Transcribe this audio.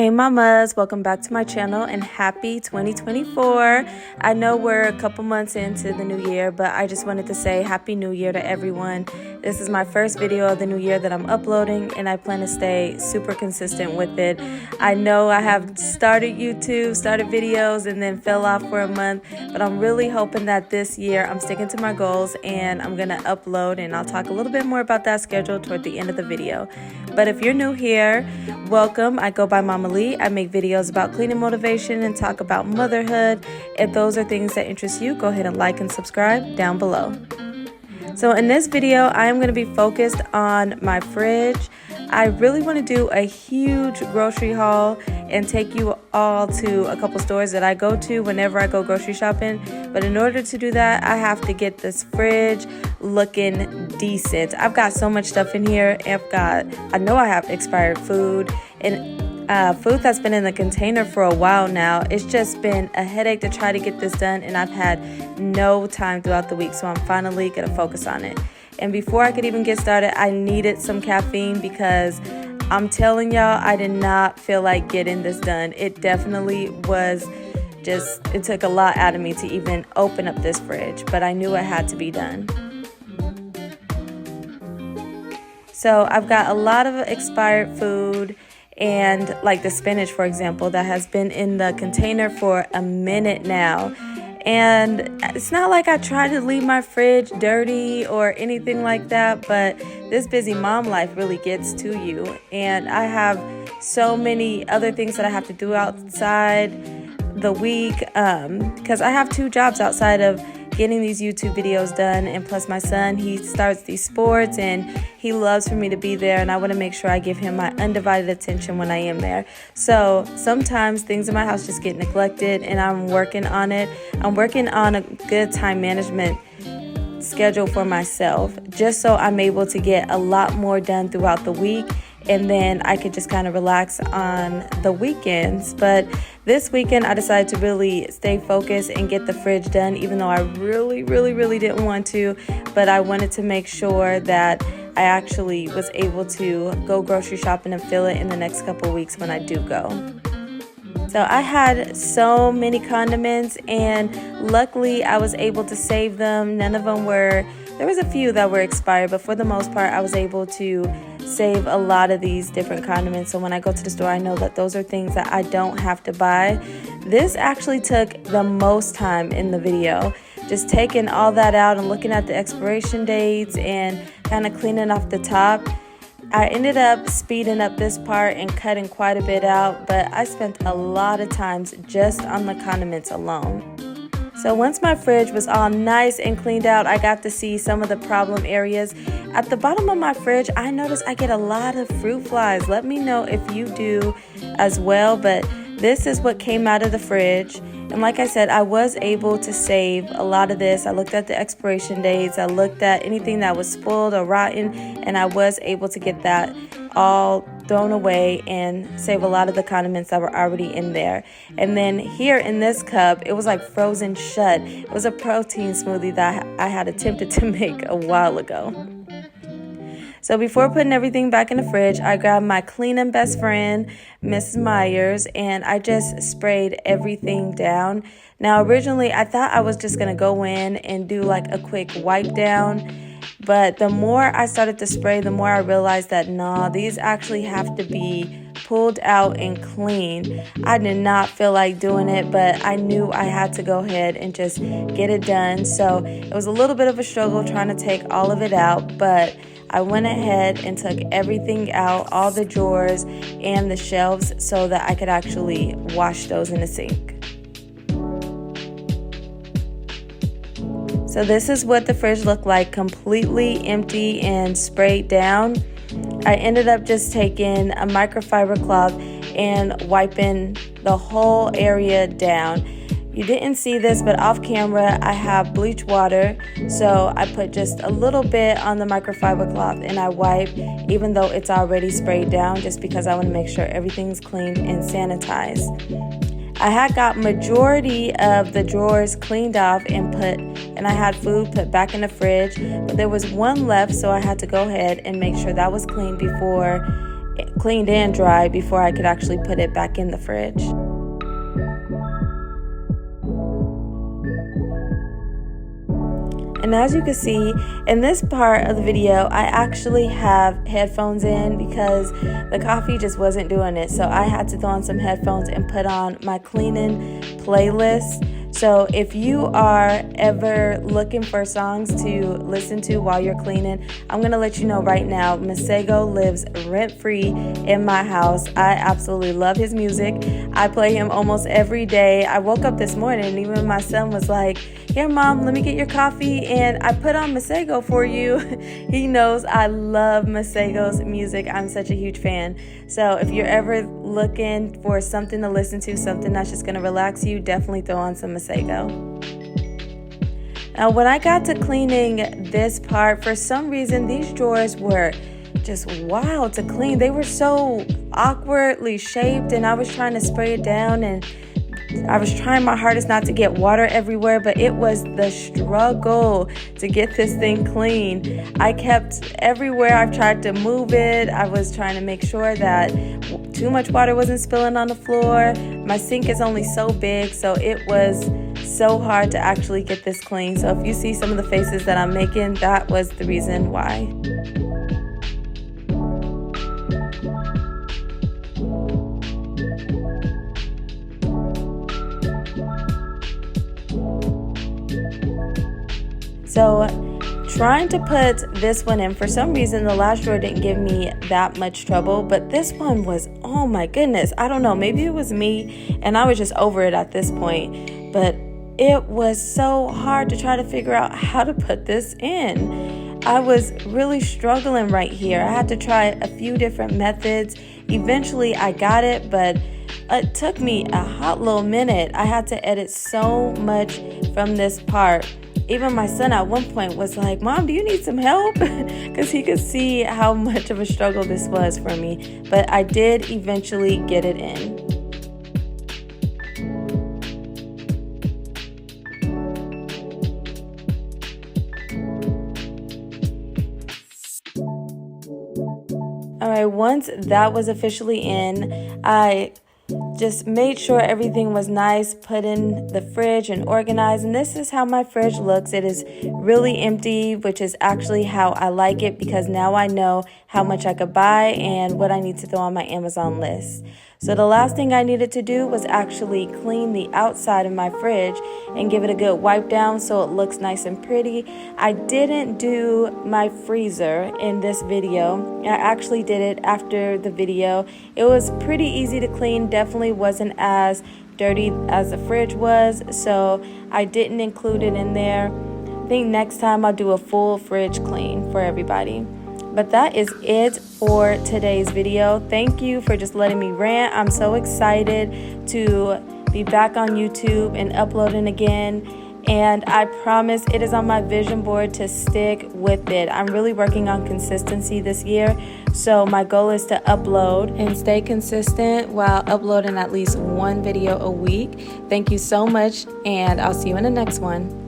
Hey mamas, welcome back to my channel and happy 2024. I know we're a couple months into the new year, but I just wanted to say happy new year to everyone. This is my first video of the new year that I'm uploading and I plan to stay super consistent with it. I know I have started videos and then fell off for a month, but I'm really hoping that this year I'm sticking to my goals and I'm gonna upload, and I'll talk a little bit more about that schedule toward the end of the video. But if you're new here, welcome. I go by Mama Lee. I make videos about cleaning motivation and talk about motherhood. If those are things that interest you, go ahead and like and subscribe down below. So in this video, I am going to be focused on my fridge. I really want to do a huge grocery haul and take you all to a couple stores that I go to whenever I go grocery shopping. But in order to do that, I have to get this fridge looking decent. I've got so much stuff in here. I know I have expired food and food that's been in the container for a while now. It's just been a headache to try to get this done, and I've had no time throughout the week, so I'm finally going to focus on it. And before I could even get started, I needed some caffeine because I'm telling y'all, I did not feel like getting this done. It definitely it took a lot out of me to even open up this fridge, but I knew it had to be done. So I've got a lot of expired food, and like the spinach, for example, that has been in the container for a minute now. And it's not like I try to leave my fridge dirty or anything like that, but this busy mom life really gets to you. And I have so many other things that I have to do outside the week because I have two jobs outside of getting these YouTube videos done, and plus my son, he starts these sports and he loves for me to be there, and I want to make sure I give him my undivided attention when I am there. So sometimes things in my house just get neglected, and I'm working on it. I'm working on a good time management schedule for myself, just so I'm able to get a lot more done throughout the week, and then I could just kind of relax on the weekends. But this weekend I decided to really stay focused and get the fridge done, even though I really didn't want to, but I wanted to make sure that I actually was able to go grocery shopping and fill it in the next couple weeks when I do go. So I had so many condiments, and luckily I was able to save them. None of them there was a few that were expired, but for the most part I was able to save a lot of these different condiments. So when I go to the store, I know that those are things that I don't have to buy. This actually took the most time in the video, just taking all that out and looking at the expiration dates and kind of cleaning off the top. I ended up speeding up this part and cutting quite a bit out, but I spent a lot of times just on the condiments alone. So once my fridge was all nice and cleaned out, I got to see some of the problem areas. At the bottom of my fridge, I noticed I get a lot of fruit flies. Let me know if you do as well, but this is what came out of the fridge. And like I said, I was able to save a lot of this. I looked at the expiration dates. I looked at anything that was spoiled or rotten, and I was able to get that all thrown away and save a lot of the condiments that were already in there. And then here in this cup, it was like frozen shut. It was a protein smoothie that I had attempted to make a while ago. So before putting everything back in the fridge, I grabbed my cleaning best friend, Mrs. Myers, and I just sprayed everything down. Now, originally, I thought I was just going to go in and do like a quick wipe down, but the more I started to spray, the more I realized that, nah, these actually have to be pulled out and cleaned. I did not feel like doing it, but I knew I had to go ahead and just get it done. So it was a little bit of a struggle trying to take all of it out, but I went ahead and took everything out, all the drawers and the shelves, so that I could actually wash those in the sink. So this is what the fridge looked like, completely empty and sprayed down. I ended up just taking a microfiber cloth and wiping the whole area down. You didn't see this, but off camera, I have bleach water. So I put just a little bit on the microfiber cloth and I wipe, even though it's already sprayed down, just because I want to make sure everything's cleaned and sanitized. I had got majority of the drawers cleaned off and I had food put back in the fridge, but there was one left, so I had to go ahead and make sure that was clean before cleaned and dried before I could actually put it back in the fridge. And as you can see, in this part of the video, I actually have headphones in because the coffee just wasn't doing it. So I had to throw on some headphones and put on my cleaning playlist. So if you are ever looking for songs to listen to while you're cleaning, I'm going to let you know right now, Masego lives rent-free in my house. I absolutely love his music. I play him almost every day. I woke up this morning and even my son was like, "Here, Mom, let me get your coffee." And I put on Masego for you. He knows I love Masego's music. I'm such a huge fan. So if you're ever looking for something to listen to, something that's just going to relax you, definitely throw on some Masego. Now, when I got to cleaning this part, for some reason, these drawers were just wild to clean. They were so awkwardly shaped, and I was trying to spray it down, and I was trying my hardest not to get water everywhere, but it was the struggle to get this thing clean. I kept everywhere I've tried to move it. I was trying to make sure that too much water wasn't spilling on the floor. My sink is only so big, so it was so hard to actually get this clean. So if you see some of the faces that I'm making, that was the reason why. So trying to put this one in, for some reason the last drawer didn't give me that much trouble, but this one was, oh my goodness, I don't know, maybe it was me and I was just over it at this point, but it was so hard to try to figure out how to put this in. I was really struggling right here. I had to try a few different methods. Eventually I got it, but it took me a hot little minute. I had to edit so much from this part. Even my son at one point was like, "Mom, do you need some help?" Because he could see how much of a struggle this was for me. But I did eventually get it in. All right, once that was officially in, I just made sure everything was nice, put in the fridge and organized. And this is how my fridge looks. It is really empty, which is actually how I like it, because now I know how much I could buy and what I need to throw on my Amazon list. So the last thing I needed to do was actually clean the outside of my fridge and give it a good wipe down so it looks nice and pretty. I didn't do my freezer in this video. I actually did it after the video. It was pretty easy to clean, definitely wasn't as dirty as the fridge was, so I didn't include it in there. I think next time I'll do a full fridge clean for everybody. But that is it for today's video. Thank you for just letting me rant. I'm so excited to be back on YouTube and uploading again. And I promise it is on my vision board to stick with it. I'm really working on consistency this year. So my goal is to upload and stay consistent while uploading at least one video a week. Thank you so much, and I'll see you in the next one.